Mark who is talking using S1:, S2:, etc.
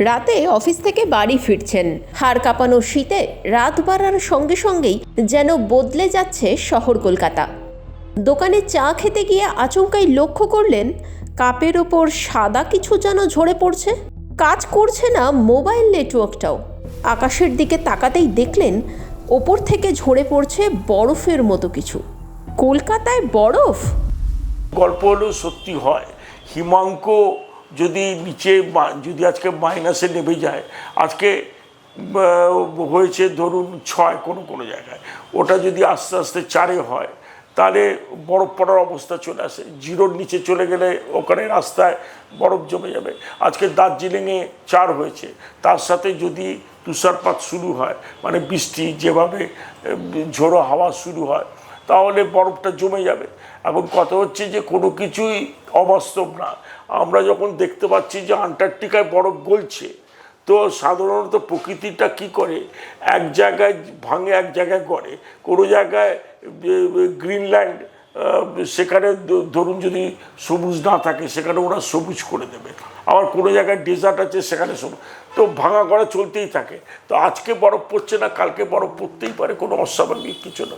S1: রাতে অফিস থেকে বাড়ি ফিরছেন। হাড় কাঁপানো শীতে রাত বাড়ার সঙ্গে সঙ্গেই যেন বদলে যাচ্ছে শহর কলকাতা। দোকানে চা খেতে গিয়ে আচমকাই লক্ষ্য করলেন কাপের ওপর সাদা কিছু যেন ঝরে পড়ছে। কাজ করছে না মোবাইল নেটওয়ার্কটাও। আকাশের দিকে তাকাতেই দেখলেন ওপর থেকে ঝরে পড়ছে বরফের মতো কিছু। কলকাতায় বরফ?
S2: গল্প হলেও সত্যি হয়। হিমাঙ্ক যদি নিচে যদি আজকে মাইনাসে নেমে যায়, আজকে হয়েছে ধরুন 6 কোনো জায়গায়, ওটা যদি আস্তে আস্তে 4 হয় তাহলে বরফ পড়ার অবস্থা চলে আসে। 0-র নিচে চলে গেলে ওখানে রাস্তায় বরফ জমে যাবে। আজকে দার্জিলিংয়ে 4 হয়েছে, তার সাথে যদি তুষারপাত শুরু হয়, মানে বৃষ্টি যেভাবে ঝোড়ো হাওয়া শুরু হয়, তাহলে বরফটা জমে যাবে। এবং কথা হচ্ছে যে কোনো কিছুই অবাস্তব না। আমরা যখন দেখতে পাচ্ছি যে আন্টার্কটিকায় বরফ গলছে, তো সাধারণত প্রকৃতিটা কি করে, এক জায়গায় ভাঙে এক জায়গায় গড়ে। কোনো জায়গায় গ্রিনল্যান্ড, সেখানে ধরুন যদি সবুজ না থাকে সেখানে ওরা সবুজ করে দেবে। আবার কোনো জায়গায় ডেজার্ট আছে সেখানে সবুজ, তো ভাঙা গড়া চলতেই থাকে। তো আজকে বরফ পড়ছে না, কালকে বরফ পড়তেই পারে, কোনো অস্বাভাবিক কিছু না।